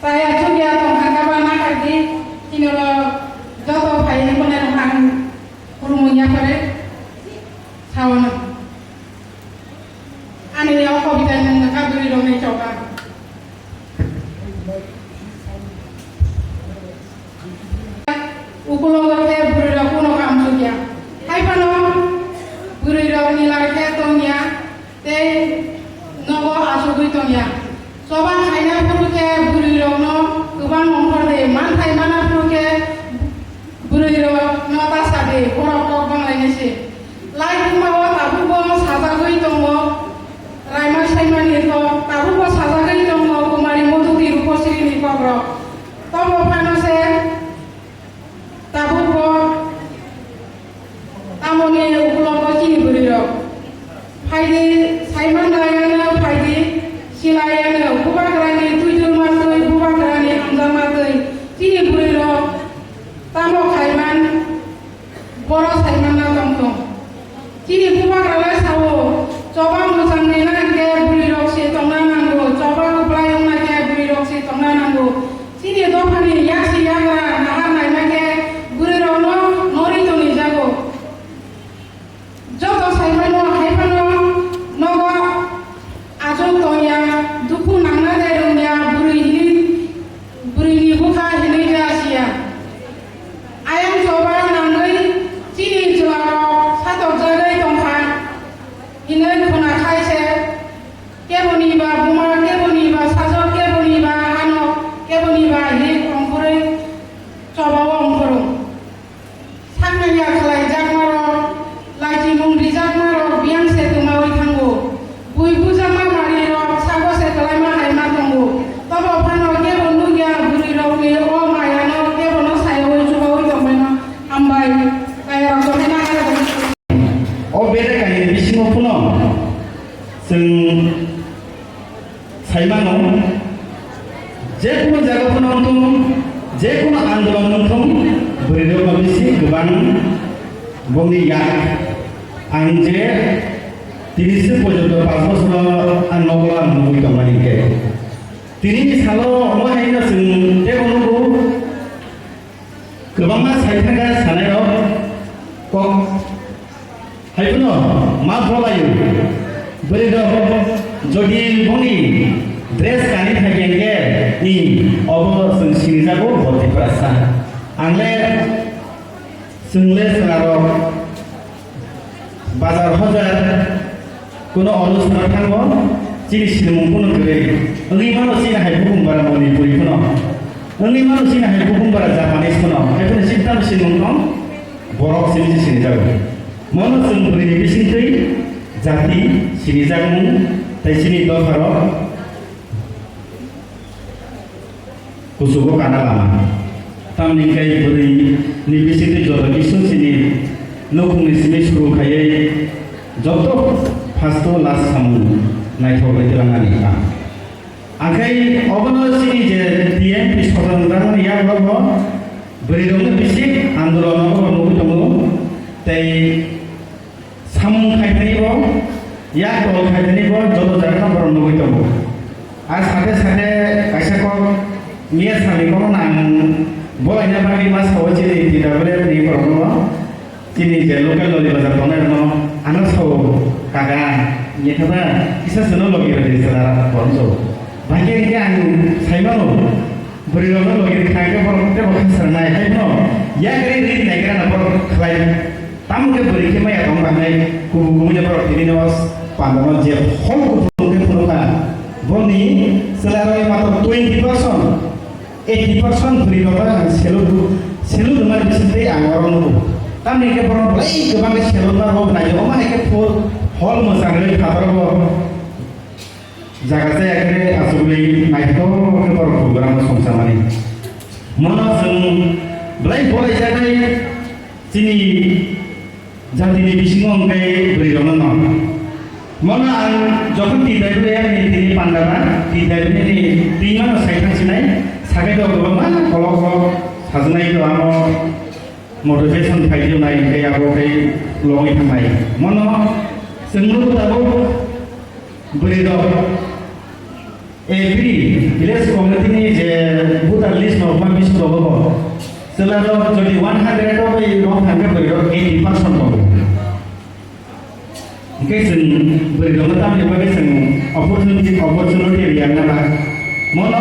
saya juga tongkang kapan kerja ini lo jatuh bayi punya tongkang kurungnya pada sawan ane yang kau bisa nengkak beri dong nih coba ukulo kerja beri dong kuno kamu juga hai pano beri dong nilai kerja tongnya teh nopo asuh tongnya sobat saya perlu ke beri dong no kubang mongkor deh mantai mana perlu ke beri dong nota sabi orang bang lainnya sih lain mau tabu bang sabar gue tonggo Raima Saiman itu tahu bos sasaran itu mau kemarin mau tuh di ruko sini kok bro. Tahu apa nase? Tahu bos tamu nih ukulong kok sini beliau. Haidi Saiman dayana haidi silayana bukan kerana tujuh matui bukan kerana amza matui sini beliau. Tamu Saiman boros Saiman na tongtong. Sini bukan kerana sawo. Coba musang nena ke beri roksi tongna nanggo, coba kuplayong na ke beri roksi tongna nanggo. Sini dohan ni ya si yagra nahar na ke beri rono nori toni jago. Joto saimano haipano nogo ajo tonya duku nangna de dunya beri ni buka hini jasia. Ayam coba nangai sini jelaro satu jagai tongkang. Ini kuna kaise keboni ba buma keboni ba sajo keboni ba ano keboni ba ini ongkore coba ongkoro sakna ya kalai jakmaro laji mungdi jakmaro biang setu mawi tanggo bui buja ma mari ro sago setu lai ma hai ma tanggo tobo pano kebonu ya buri ro ni o ma ya no kebono sayo wi coba wi tombeno ambai kaya ro tomena kaya o beda kali bising puno sing saimano जेकुनु जायगाफोराव दं जेकुनु आन्दोलन दं बोरैदो माबिसि गोबां बंनि या आं जे 30 পর্যন্ত 5 বছর आं नगला नुबि दंमानिके तिनि सालो अमाहायनो जों तेबनुबो गोबांना सायथांगा सानायाव कक हायबनो मा बलायो बोरैदो जदि बंनि ड्रेस कानि थागेंगे नि अब जों सिरिजागो भर्तिफोरा सा आंले जोंले सोनारो बाजार हजार कोनो अनुष्ठान थांगो जिनि सिमुंखौनो गै ओंनि मानो सिना हाय बुहुमबारा मणिपुरिखौनो ओंनि मानो सिना हाय बुहुमबारा जापानिसखौनो हायफोर सिन्तान सिमुंखौ बरक सिनि सिरिजागो मनो जों बोरैनि बिसिंथै जाति सिरिजागमु ताइसिनि दफारो कुसुगो काना लामा तामनिखाय बोरै निबिसिति जत बिसुसिनि नखुंनि सिनि सुरु खायै जत फास्तो लास सामु नायथावबाय लांगानि आंखाय अबनो सिनि जे टिएम पिसफरन दान या ब्रह्म बोरै दङ बिसि आन्दोलनाव नुबो दङ तै सामु खायथानिबो या दल खायथानिबो जत जायगा बर नुबो दङ आर साथे साथे कायसाखौ मिया सामिखौ नां बलायना बागै मा सावो जिनि दिदाबले नि बरनो जिनि जे लोकेल ललि बाजार दंना दङ आनो सावो कागा निथाबा किसा सनो लगे रे सरा बरनो बागे के आं साइमानो बोरैनो लगे खायके बरते बखसरनाय हायनो या गरे रि नायग्रा ना बर खलाय तामके बोरैके माया दं बानाय गुबुन बर दिनोस पान्दनो जे हल गुबुनके फुलका बनि सेलाराय मात्र 20% 80% बोरैनो सेलु दुमार बिसिते आंगरनो तामनि के बर बै गोबां सेलु ना हो नायो माने के फुल हल मोजाङै खादरबो जागासे एकरे आसुबलै नायतो के बर प्रग्राम संसामानि मनो जों ब्लाइ बलाय जागाय जिनि जातिनि बिसिङाव अंगाय बोरैनो न मनो आं जखन तिदायबो आंनि तिनि पान्डाना तिदायबोनि तिमानो सायथांसिनाय सागे दं गोबां कलक साजनाय दं मटिभेशन फायदोंनाय ओमफ्राय आबोखाय लङै थांनाय मनो जोंनो दाबो बोरै दं एभ्रि भिलेज कमिटिनि जे Selalu jadi 100 itu by long tangga beri 80% dong. Mungkin sen beri dong tapi bagi sen opportunity yang apa? Mono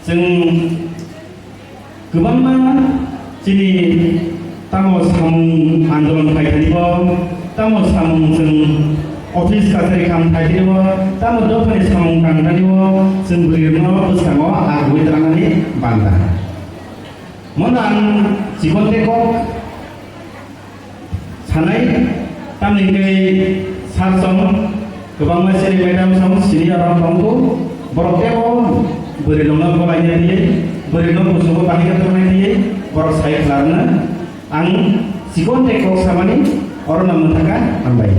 sen kebang mana sini tamu samung andolan kai tadi tamu samung sen office kasari kam tadi tamu dokter samung kam tadi sen beri no bersama aku terangan ni bantah. Monan sikon teko sanai tamni ke sarsong kebang masih madam sama sini orang tongko borok teko beri dongeng kolanya dia beri dongeng usuh pakai keturunan dia borok saya kelarna ang sikon teko sama ni orang namun takkan ambai.